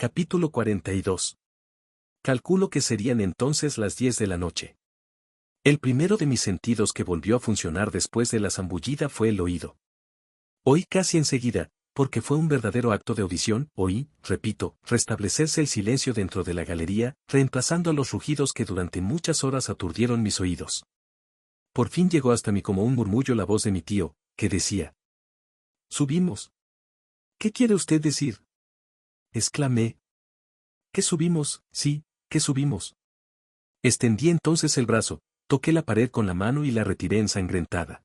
Capítulo 42. Calculo que serían entonces las 10 de la noche. El primero de mis sentidos que volvió a funcionar después de la zambullida fue el oído. Oí casi enseguida, porque fue un verdadero acto de audición, oí, repito, restablecerse el silencio dentro de la galería, reemplazando a los rugidos que durante muchas horas aturdieron mis oídos. Por fin llegó hasta mí como un murmullo la voz de mi tío, que decía: «¿Subimos?» «¿Qué quiere usted decir?», exclamé. «¿Qué subimos? Sí, ¿qué subimos?». Extendí entonces el brazo, toqué la pared con la mano y la retiré ensangrentada.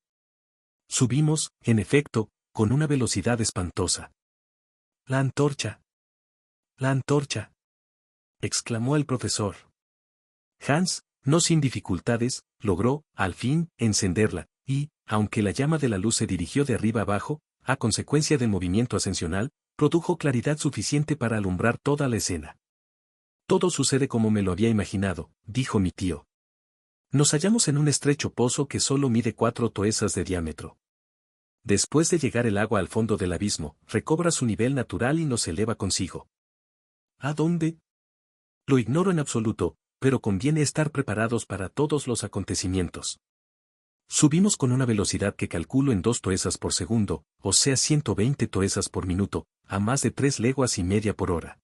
Subimos, en efecto, con una velocidad espantosa. «La antorcha. La antorcha», exclamó el profesor. Hans, no sin dificultades, logró, al fin, encenderla, y, aunque la llama de la luz se dirigió de arriba abajo, a consecuencia del movimiento ascensional, produjo claridad suficiente para alumbrar toda la escena. «Todo sucede como me lo había imaginado», dijo mi tío. «Nos hallamos en un estrecho pozo que solo mide 4 toesas de diámetro. Después de llegar el agua al fondo del abismo, recobra su nivel natural y nos eleva consigo. ¿A dónde? Lo ignoro en absoluto, pero conviene estar preparados para todos los acontecimientos. Subimos con una velocidad que calculo en 2 toesas por segundo, o sea 120 toesas por minuto, a más de 3 leguas y media por hora.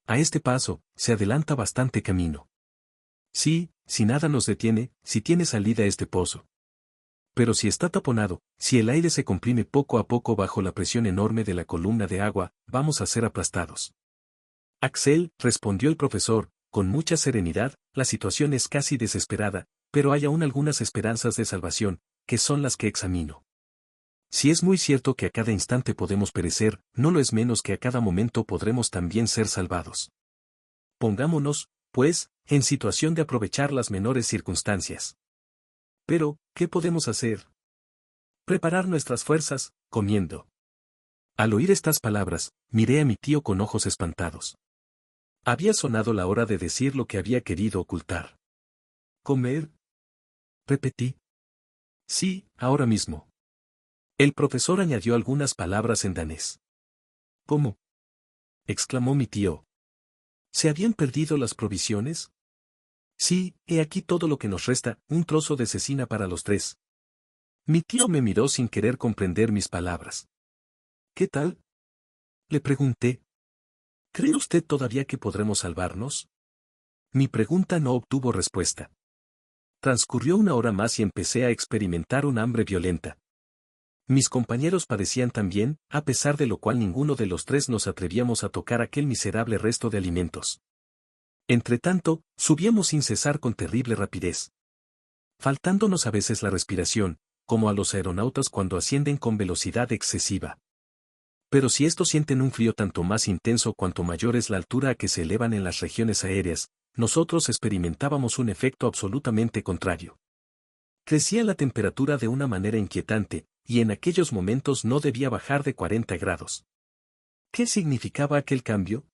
A este paso, se adelanta bastante camino. Sí, si nada nos detiene, si tiene salida este pozo. Pero si está taponado, si el aire se comprime poco a poco bajo la presión enorme de la columna de agua, vamos a ser aplastados». «Axel», respondió el profesor, con mucha serenidad, «la situación es casi desesperada, pero hay aún algunas esperanzas de salvación, que son las que examino. Si es muy cierto que a cada instante podemos perecer, no lo es menos que a cada momento podremos también ser salvados. Pongámonos, pues, en situación de aprovechar las menores circunstancias. Pero, ¿qué podemos hacer? Preparar nuestras fuerzas, comiendo». Al oír estas palabras, miré a mi tío con ojos espantados. Había sonado la hora de decir lo que había querido ocultar. «¿Comer?», repetí. «Sí, ahora mismo». El profesor añadió algunas palabras en danés. «¿Cómo?», exclamó mi tío. «¿Se habían perdido las provisiones?». «Sí, he aquí todo lo que nos resta, un trozo de cecina para los 3». Mi tío me miró sin querer comprender mis palabras. «¿Qué tal?», le pregunté. «¿Cree usted todavía que podremos salvarnos?». Mi pregunta no obtuvo respuesta. Transcurrió una hora más y empecé a experimentar un hambre violenta. Mis compañeros padecían también, a pesar de lo cual ninguno de los 3 nos atrevíamos a tocar aquel miserable resto de alimentos. Entretanto, subíamos sin cesar con terrible rapidez, faltándonos a veces la respiración, como a los aeronautas cuando ascienden con velocidad excesiva. Pero si estos sienten un frío tanto más intenso cuanto mayor es la altura a que se elevan en las regiones aéreas, nosotros experimentábamos un efecto absolutamente contrario. Crecía la temperatura de una manera inquietante, y en aquellos momentos no debía bajar de 40 grados. ¿Qué significaba aquel cambio?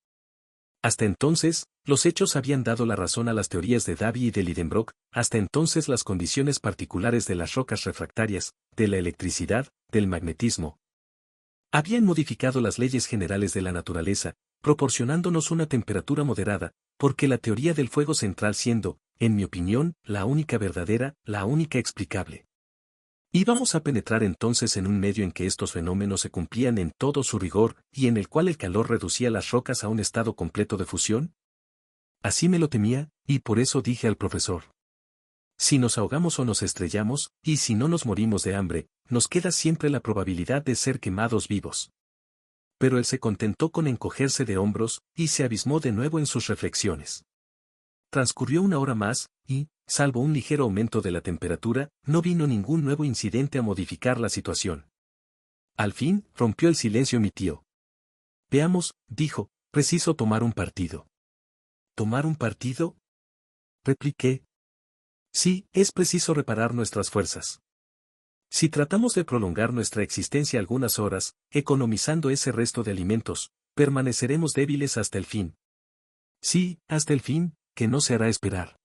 Hasta entonces, los hechos habían dado la razón a las teorías de Davy y de Lidenbrock, hasta entonces las condiciones particulares de las rocas refractarias, de la electricidad, del magnetismo, habían modificado las leyes generales de la naturaleza, proporcionándonos una temperatura moderada, porque la teoría del fuego central siendo, en mi opinión, la única verdadera, la única explicable. Íbamos a penetrar entonces en un medio en que estos fenómenos se cumplían en todo su rigor y en el cual el calor reducía las rocas a un estado completo de fusión. Así me lo temía, y por eso dije al profesor: «Si nos ahogamos o nos estrellamos, y si no nos morimos de hambre, nos queda siempre la probabilidad de ser quemados vivos». Pero él se contentó con encogerse de hombros, y se abismó de nuevo en sus reflexiones. Transcurrió una hora más, y, salvo un ligero aumento de la temperatura, no vino ningún nuevo incidente a modificar la situación. Al fin, rompió el silencio mi tío. «Veamos», dijo, «preciso tomar un partido». «¿Tomar un partido?», repliqué. «Sí, es preciso reparar nuestras fuerzas. Si tratamos de prolongar nuestra existencia algunas horas, economizando ese resto de alimentos, permaneceremos débiles hasta el fin». «Sí, hasta el fin, que no se hará esperar».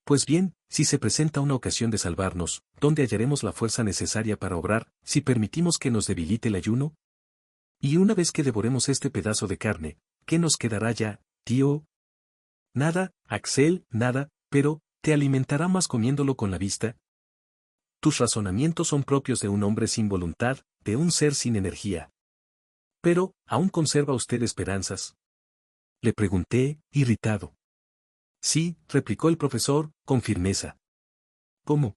«Pues bien, si se presenta una ocasión de salvarnos, ¿dónde hallaremos la fuerza necesaria para obrar, si permitimos que nos debilite el ayuno? Y una vez que devoremos este pedazo de carne, ¿qué nos quedará ya, tío? Nada, Axel, nada, pero, ¿te alimentará más comiéndolo con la vista? Tus razonamientos son propios de un hombre sin voluntad, de un ser sin energía. Pero, ¿aún conserva usted esperanzas? Le pregunté, irritado. Sí, replicó el profesor, con firmeza. ¿Cómo?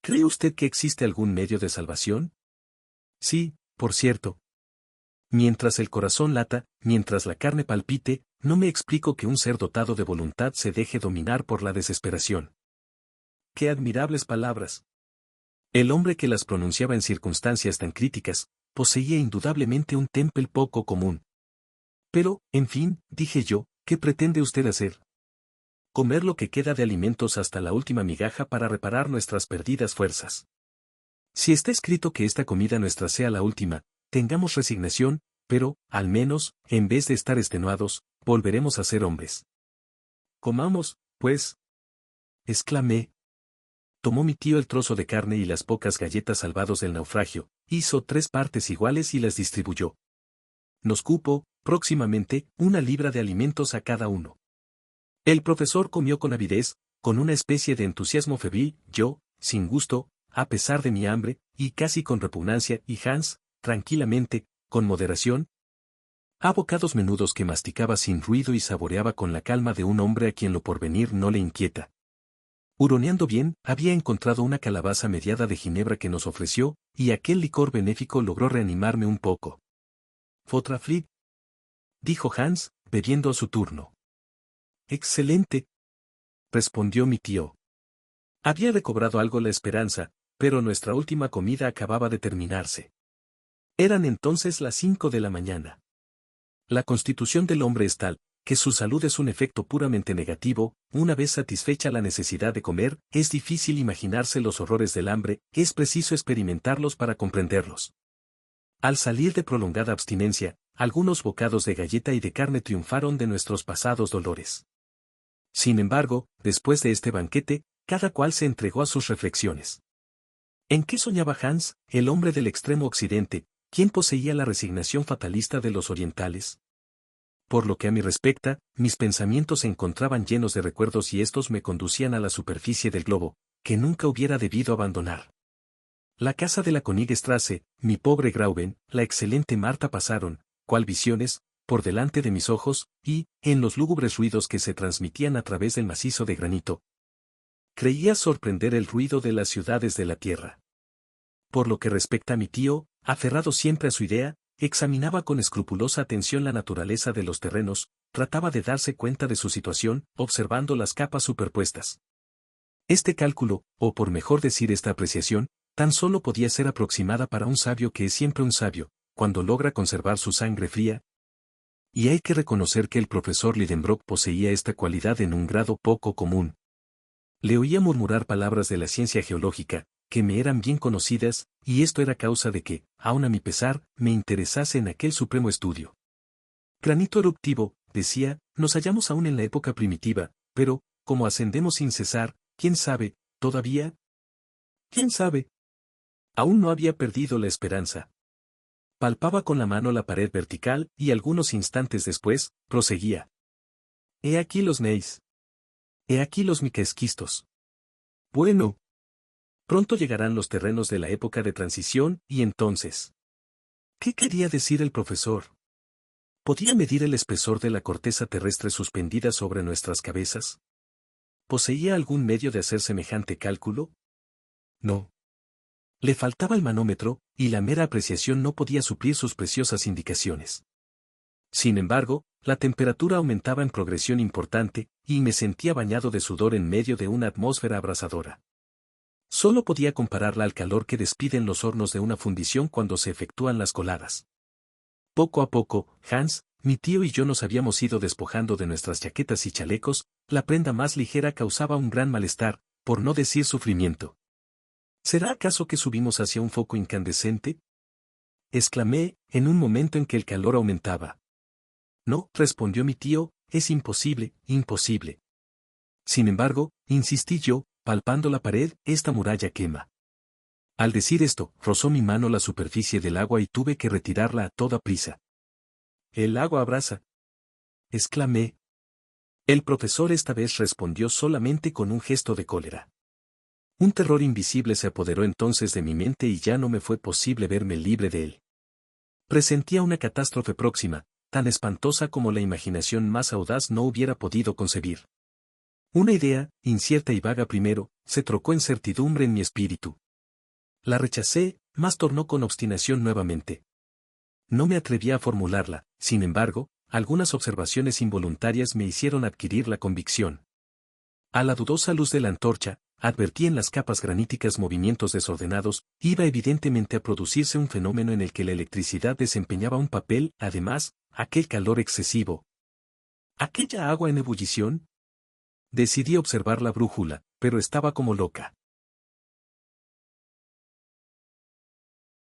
¿Cree usted que existe algún medio de salvación? Sí, por cierto. Mientras el corazón lata, mientras la carne palpite, no me explico que un ser dotado de voluntad se deje dominar por la desesperación. ¡Qué admirables palabras! El hombre que las pronunciaba en circunstancias tan críticas, poseía indudablemente un temple poco común. Pero, en fin, dije yo, ¿qué pretende usted hacer? Comer lo que queda de alimentos hasta la última migaja para reparar nuestras perdidas fuerzas. Si está escrito que esta comida nuestra sea la última, tengamos resignación, pero, al menos, en vez de estar extenuados, volveremos a ser hombres. Comamos, pues. Exclamé. Tomó mi tío el trozo de carne y las pocas galletas salvados del naufragio, hizo 3 partes iguales y las distribuyó. Nos cupo, próximamente, 1 libra de alimentos a cada uno. El profesor comió con avidez, con una especie de entusiasmo febril, yo, sin gusto, a pesar de mi hambre, y casi con repugnancia, y Hans, tranquilamente, con moderación, a bocados menudos que masticaba sin ruido y saboreaba con la calma de un hombre a quien lo porvenir no le inquieta. Huroneando bien, había encontrado una calabaza mediada de ginebra que nos ofreció, y aquel licor benéfico logró reanimarme un poco. «Fortaflit», dijo Hans, bebiendo a su turno. «Excelente», respondió mi tío. Había recobrado algo la esperanza, pero nuestra última comida acababa de terminarse. Eran entonces las 5 de la mañana. La constitución del hombre es tal, que su salud es un efecto puramente negativo. Una vez satisfecha la necesidad de comer, es difícil imaginarse los horrores del hambre, es preciso experimentarlos para comprenderlos. Al salir de prolongada abstinencia, algunos bocados de galleta y de carne triunfaron de nuestros pasados dolores. Sin embargo, después de este banquete, cada cual se entregó a sus reflexiones. ¿En qué soñaba Hans, el hombre del extremo occidente, quien poseía la resignación fatalista de los orientales? Por lo que a mí respecta, mis pensamientos se encontraban llenos de recuerdos y estos me conducían a la superficie del globo, que nunca hubiera debido abandonar. La casa de la Königstrasse, mi pobre Grauben, la excelente Marta pasaron, cual visiones, por delante de mis ojos, y, en los lúgubres ruidos que se transmitían a través del macizo de granito, creía sorprender el ruido de las ciudades de la tierra. Por lo que respecta a mi tío, aferrado siempre a su idea, examinaba con escrupulosa atención la naturaleza de los terrenos, trataba de darse cuenta de su situación, observando las capas superpuestas. Este cálculo, o por mejor decir esta apreciación, tan solo podía ser aproximada para un sabio que es siempre un sabio, cuando logra conservar su sangre fría. Y hay que reconocer que el profesor Lidenbrock poseía esta cualidad en un grado poco común. Le oía murmurar palabras de la ciencia geológica, que me eran bien conocidas, y esto era causa de que, aun a mi pesar, me interesase en aquel supremo estudio. Granito eruptivo, decía, nos hallamos aún en la época primitiva, pero, como ascendemos sin cesar, ¿quién sabe, todavía? ¿Quién sabe? Aún no había perdido la esperanza. Palpaba con la mano la pared vertical, y algunos instantes después, proseguía. He aquí los neis. He aquí los micaesquistos. Bueno. Pronto llegarán los terrenos de la época de transición, y entonces. ¿Qué quería decir el profesor? ¿Podía medir el espesor de la corteza terrestre suspendida sobre nuestras cabezas? ¿Poseía algún medio de hacer semejante cálculo? No. Le faltaba el manómetro, y la mera apreciación no podía suplir sus preciosas indicaciones. Sin embargo, la temperatura aumentaba en progresión importante, y me sentía bañado de sudor en medio de una atmósfera abrasadora. Solo podía compararla al calor que despiden los hornos de una fundición cuando se efectúan las coladas. Poco a poco, Hans, mi tío y yo nos habíamos ido despojando de nuestras chaquetas y chalecos, la prenda más ligera causaba un gran malestar, por no decir sufrimiento. ¿Será acaso que subimos hacia un foco incandescente? Exclamé, en un momento en que el calor aumentaba. No, respondió mi tío, es imposible, imposible. Sin embargo, insistí yo, palpando la pared, esta muralla quema. Al decir esto, rozó mi mano la superficie del agua y tuve que retirarla a toda prisa. El agua abrasa. exclamé. El profesor esta vez respondió solamente con un gesto de cólera. Un terror invisible se apoderó entonces de mi mente y ya no me fue posible verme libre de él. Presentía una catástrofe próxima, tan espantosa como la imaginación más audaz no hubiera podido concebir. Una idea, incierta y vaga primero, se trocó en certidumbre en mi espíritu. La rechacé, mas tornó con obstinación nuevamente. No me atrevía a formularla, sin embargo, algunas observaciones involuntarias me hicieron adquirir la convicción. A la dudosa luz de la antorcha, advertí en las capas graníticas movimientos desordenados, iba evidentemente a producirse un fenómeno en el que la electricidad desempeñaba un papel, además, aquel calor excesivo. ¿Aquella agua en ebullición? Decidí observar la brújula, pero estaba como loca.